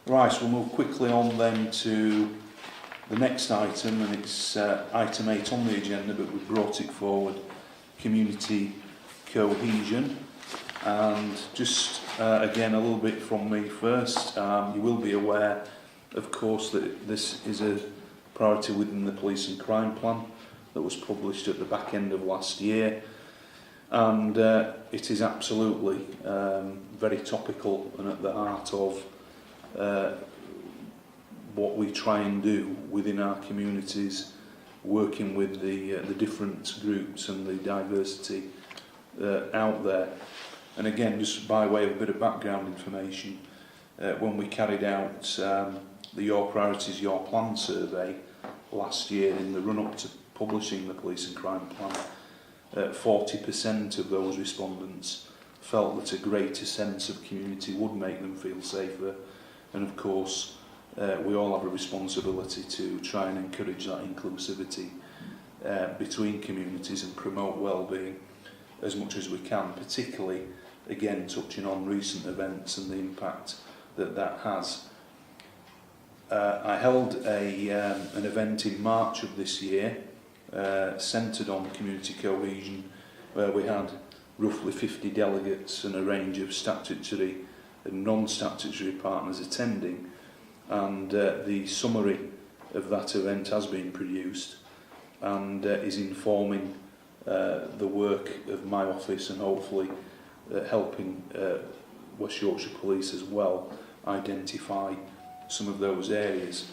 Right, we'll move quickly on then to the next item, and it's item 8 on the agenda, but we've brought it forward, community cohesion. And just again a little bit from me first, you will be aware of course that this is a priority within the police and crime plan that was published at the back end of last year, and it is absolutely very topical and at the heart of what we try and do within our communities, working with the different groups and the diversity out there. And again, just by way of a bit of background information, when we carried out the Your Priorities, Your Plan survey last year in the run-up to publishing the Police and Crime Plan, 40% of those respondents felt that a greater sense of community would make them feel safer. And of course, we all have a responsibility to try and encourage that inclusivity between communities and promote well-being as much as we can, particularly, again, touching on recent events and the impact that that has. I held an event in March of this year centred on community cohesion, where we had roughly 50 delegates and a range of statutory and non-statutory partners attending, and the summary of that event has been produced and is informing the work of my office and hopefully helping West Yorkshire Police as well identify some of those areas.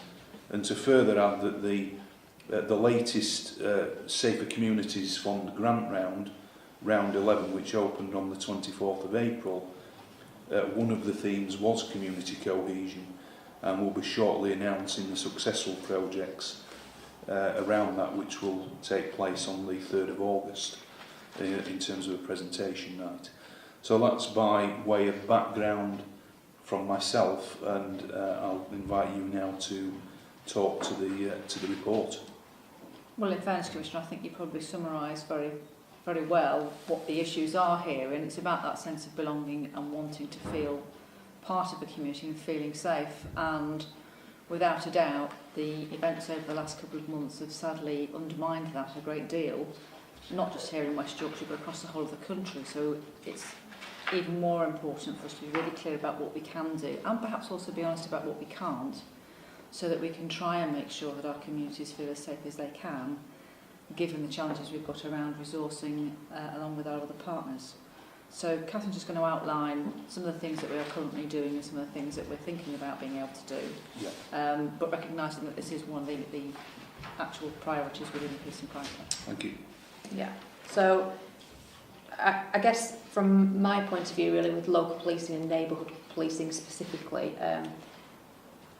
And to further add that the latest Safer Communities Fund grant round 11, which opened on the 24th of April, one of the themes was community cohesion, and we'll be shortly announcing the successful projects around that, which will take place on the 3rd of August in terms of a presentation night. So that's by way of background from myself, and I'll invite you now to talk to the report. Well, in fairness, Commissioner, I think you probably summarised very well what the issues are here, and it's about that sense of belonging and wanting to feel part of the community and feeling safe. And without a doubt, the events over the last couple of months have sadly undermined that a great deal, not just here in West Yorkshire but across the whole of the country. So it's even more important for us to be really clear about what we can do, and perhaps also be honest about what we can't, so that we can try and make sure that our communities feel as safe as they can, given the challenges we've got around resourcing along with our other partners. So Catherine's just going to outline some of the things that we are currently doing and some of the things that we're thinking about being able to do, but recognising that this is one of the actual priorities within the Police and Crime Plan. Thank you. Yeah, so I guess from my point of view, really, with local policing and neighbourhood policing specifically,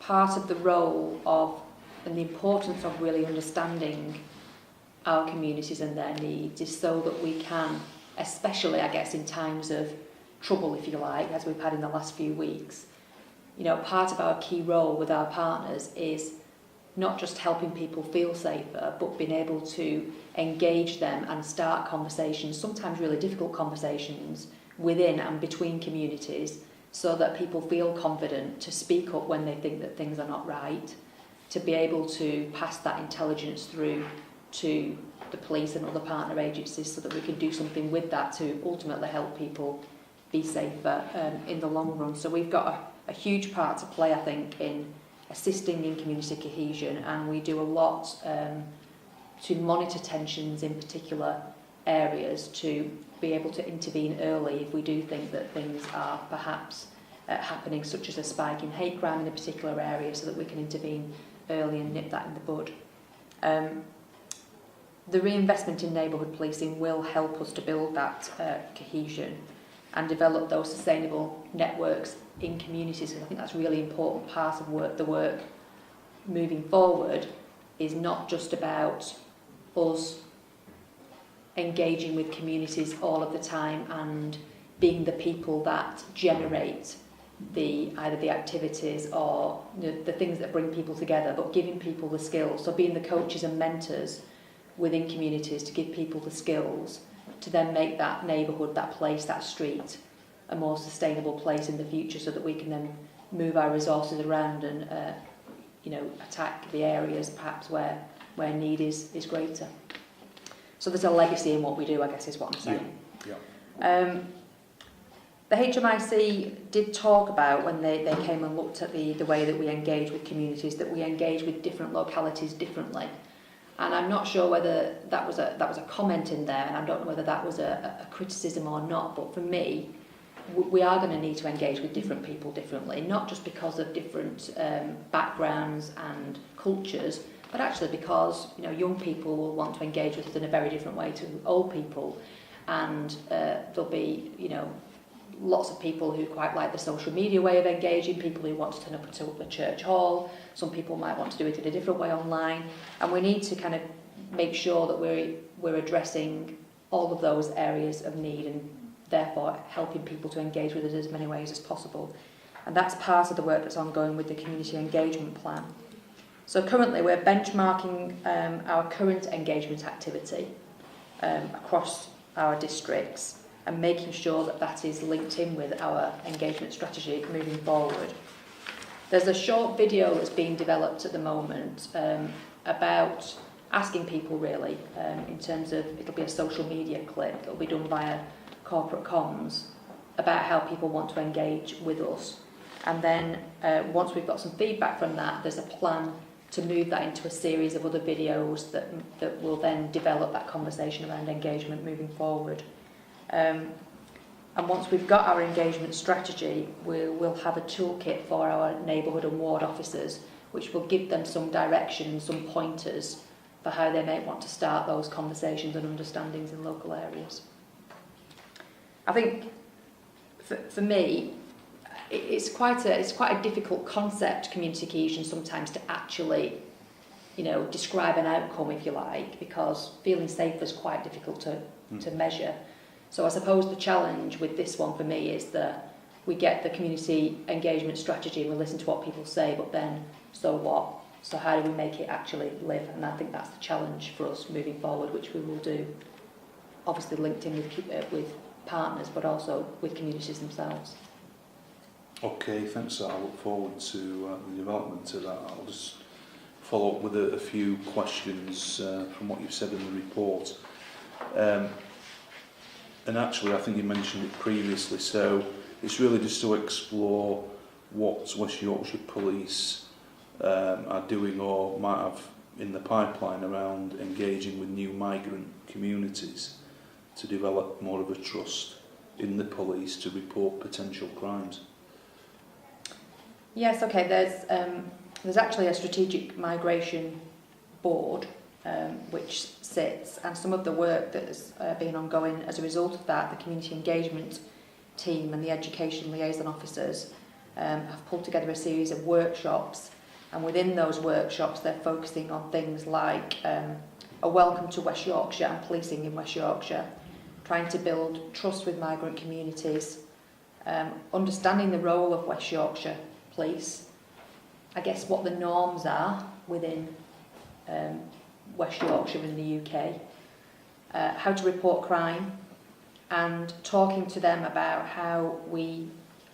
part of the role of and the importance of really understanding our communities and their needs is so that we can, especially I guess in times of trouble, if you like, as we've had in the last few weeks, you know, part of our key role with our partners is not just helping people feel safer, but being able to engage them and start conversations, sometimes really difficult conversations, within and between communities, so that people feel confident to speak up when they think that things are not right, to be able to pass that intelligence through to the police and other partner agencies so that we can do something with that to ultimately help people be safer in the long run. So we've got a huge part to play, I think, in assisting in community cohesion, and we do a lot to monitor tensions in particular areas, to be able to intervene early if we do think that things are perhaps happening, such as a spike in hate crime in a particular area, so that we can intervene early and nip that in the bud. The reinvestment in neighbourhood policing will help us to build that cohesion and develop those sustainable networks in communities. And I think that's a really important part of the work moving forward, is not just about us engaging with communities all of the time and being the people that generate either the activities or the things that bring people together, but giving people the skills. So being the coaches and mentors within communities to give people the skills to then make that neighbourhood, that place, that street a more sustainable place in the future, so that we can then move our resources around and attack the areas perhaps where need is greater. So there's a legacy in what we do, I guess, is what I'm saying. Yeah. The HMIC did talk about, when they came and looked at the way that we engage with communities, that we engage with different localities differently. And I'm not sure whether that was a comment in there, and I don't know whether that was a criticism or not, but for me, we are going to need to engage with different people differently, not just because of different backgrounds and cultures, but actually because young people will want to engage with us in a very different way to old people, and there'll be lots of people who quite like the social media way of engaging, people who want to turn up to a church hall, some people might want to do it in a different way online, and we need to kind of make sure that we're addressing all of those areas of need and therefore helping people to engage with us in as many ways as possible. And that's part of the work that's ongoing with the community engagement plan. So currently we're benchmarking our current engagement activity across our districts and making sure that that is linked in with our engagement strategy moving forward. There's a short video that's being developed at the moment about asking people really, in terms of, it'll be a social media clip that'll be done via corporate comms, about how people want to engage with us. And then once we've got some feedback from that, there's a plan to move that into a series of other videos that will then develop that conversation around engagement moving forward. And once we've got our engagement strategy, we'll have a toolkit for our neighbourhood and ward officers, which will give them some direction and some pointers for how they may want to start those conversations and understandings in local areas. I think for me, it's quite a difficult concept, community cohesion, sometimes to actually, describe an outcome, if you like, because feeling safe is quite difficult to measure. So I suppose the challenge with this one for me is that we get the community engagement strategy and we listen to what people say, but then, so what? So how do we make it actually live? And I think that's the challenge for us moving forward, which we will do, obviously linked in with partners, but also with communities themselves. Okay, thanks. I look forward to the development of that. I'll just follow up with a few questions from what you've said in the report. And actually, I think you mentioned it previously, so it's really just to explore what West Yorkshire Police are doing or might have in the pipeline around engaging with new migrant communities to develop more of a trust in the police to report potential crimes. Yes, okay. There's actually a strategic migration board which sits, and some of the work that has been ongoing as a result of that, the community engagement team and the education liaison officers have pulled together a series of workshops, and within those workshops they're focusing on things like a welcome to West Yorkshire and policing in West Yorkshire, trying to build trust with migrant communities, understanding the role of West Yorkshire Police, I guess what the norms are within West Yorkshire in the UK, how to report crime, and talking to them about how we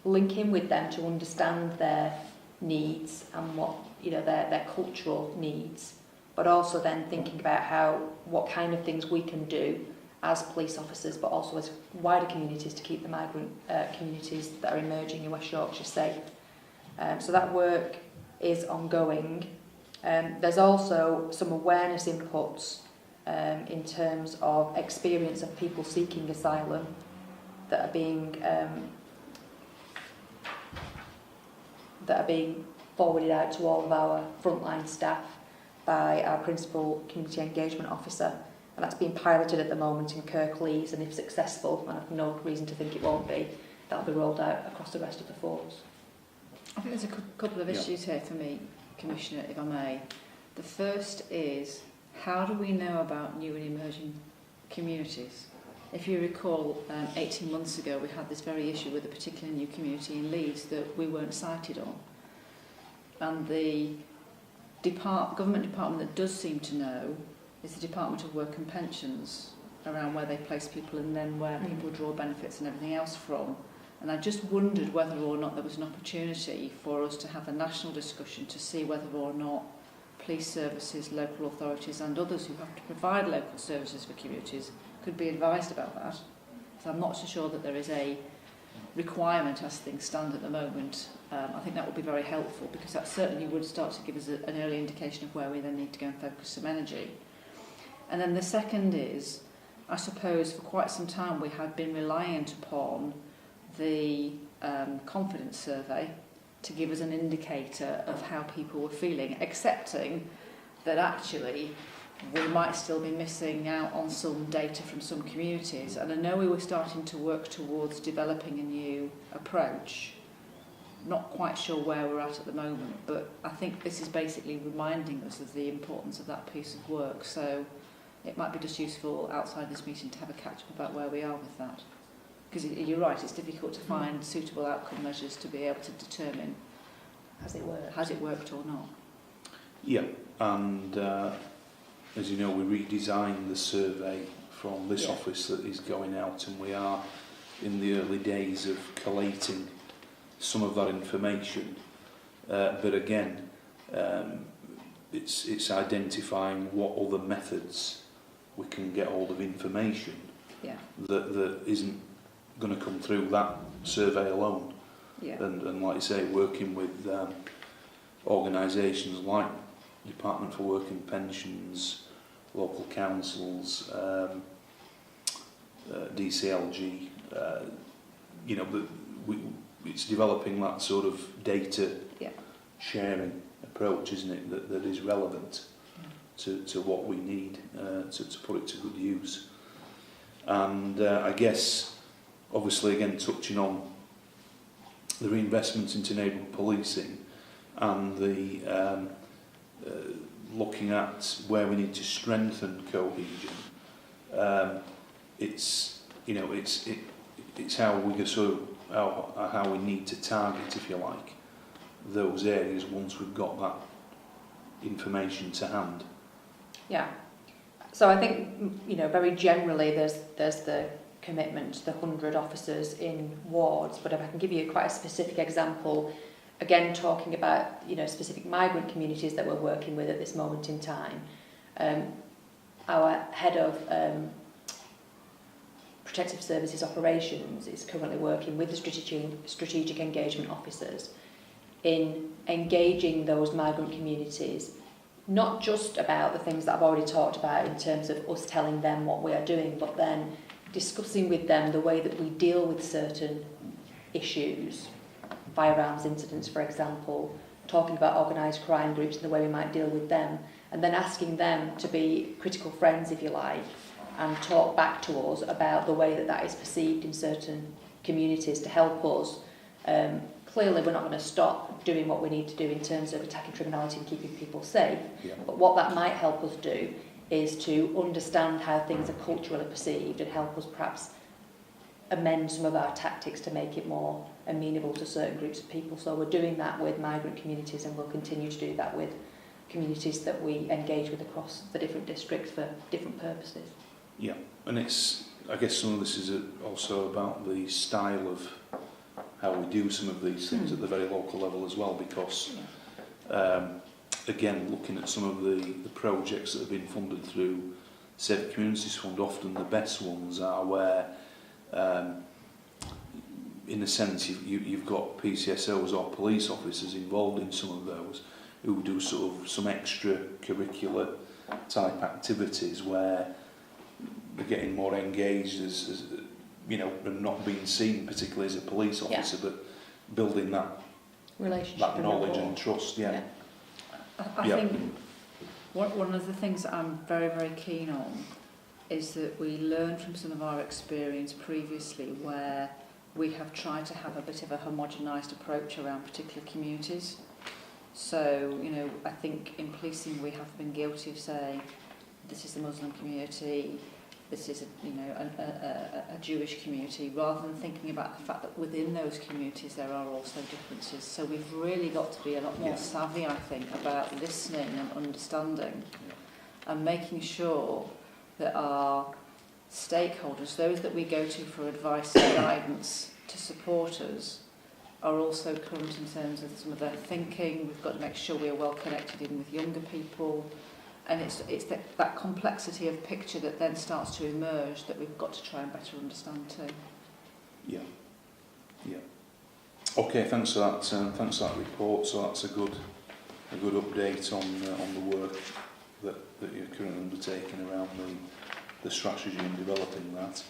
link in with them to understand their needs and what their cultural needs, but also then thinking about what kind of things we can do as police officers, but also as wider communities to keep the migrant communities that are emerging in West Yorkshire safe. So that work is ongoing. There's also some awareness inputs in terms of experience of people seeking asylum that are being forwarded out to all of our frontline staff by our principal community engagement officer, and that's being piloted at the moment in Kirklees, and if successful, and I've no reason to think it won't be, that'll be rolled out across the rest of the force. I think there's a couple of issues here for me, Commissioner, if I may. The first is, how do we know about new and emerging communities? If you recall, 18 months ago we had this very issue with a particular new community in Leeds that we weren't cited on. And the government department that does seem to know is the Department of Work and Pensions, around where they place people and then where people draw benefits and everything else from. And I just wondered whether or not there was an opportunity for us to have a national discussion to see whether or not police services, local authorities and others who have to provide local services for communities could be advised about that. So I'm not so sure that there is a requirement as things stand at the moment. I think that would be very helpful, because that certainly would start to give us an early indication of where we then need to go and focus some energy. And then the second is, I suppose for quite some time we had been reliant upon the confidence survey to give us an indicator of how people were feeling, accepting that actually we might still be missing out on some data from some communities. And I know we were starting to work towards developing a new approach. Not quite sure where we're at the moment, but I think this is basically reminding us of the importance of that piece of work. So it might be just useful outside this meeting to have a catch-up about where we are with that. Because you're right, it's difficult to find suitable outcome measures to be able to determine has it worked or not. Yeah, and as you know, we redesigned the survey from this office that is going out, and we are in the early days of collating some of that information. But again, it's identifying what other methods we can get hold of information that isn't going to come through that survey alone. And like you say, working with organisations like Department for Work and Pensions, local councils, DCLG, it's developing that sort of data sharing approach, isn't it, that is relevant to what we need to put it to good use. And I guess, obviously, again, touching on the reinvestment into neighbourhood policing and the looking at where we need to strengthen cohesion, it's how we sort of how we need to target, if you like, those areas once we've got that information to hand. Yeah. So I think, very generally there's the commitment, the 100 officers in wards, but if I can give you quite a specific example, again talking about, specific migrant communities that we're working with at this moment in time. Our head of Protective Services Operations is currently working with the strategic engagement officers in engaging those migrant communities, not just about the things that I've already talked about in terms of us telling them what we are doing, but then discussing with them the way that we deal with certain issues, firearms incidents, for example, talking about organised crime groups and the way we might deal with them, and then asking them to be critical friends, if you like, and talk back to us about the way that that is perceived in certain communities to help us. Clearly, we're not going to stop doing what we need to do in terms of attacking criminality and keeping people safe, but what that might help us do is to understand how things are culturally perceived and help us perhaps amend some of our tactics to make it more amenable to certain groups of people. So we're doing that with migrant communities, and we'll continue to do that with communities that we engage with across the different districts for different purposes. Yeah, and I guess some of this is also about the style of how we do some of these things at the very local level as well, because again, looking at some of the projects that have been funded through Safe Communities Fund, often the best ones are where in a sense you've got PCSOs or police officers involved in some of those who do sort of some extra curricular type activities where they're getting more engaged as and not being seen particularly as a police officer, but building that relationship, that knowledge and trust. I think one of the things that I'm very, very keen on is that we learn from some of our experience previously where we have tried to have a bit of a homogenised approach around particular communities. So, I think in policing we have been guilty of saying this is the Muslim community, this is a Jewish community, rather than thinking about the fact that within those communities there are also differences. So we've really got to be a lot more savvy, I think, about listening and understanding and making sure that our stakeholders, those that we go to for advice and guidance, to support us are also current in terms of some of their thinking. We've got to make sure we are well connected in with younger people, and it's that complexity of picture that then starts to emerge that we've got to try and better understand too. Yeah. Okay, thanks for that. Thanks for that report. So that's a good update on the work that you're currently undertaking around the strategy and developing that.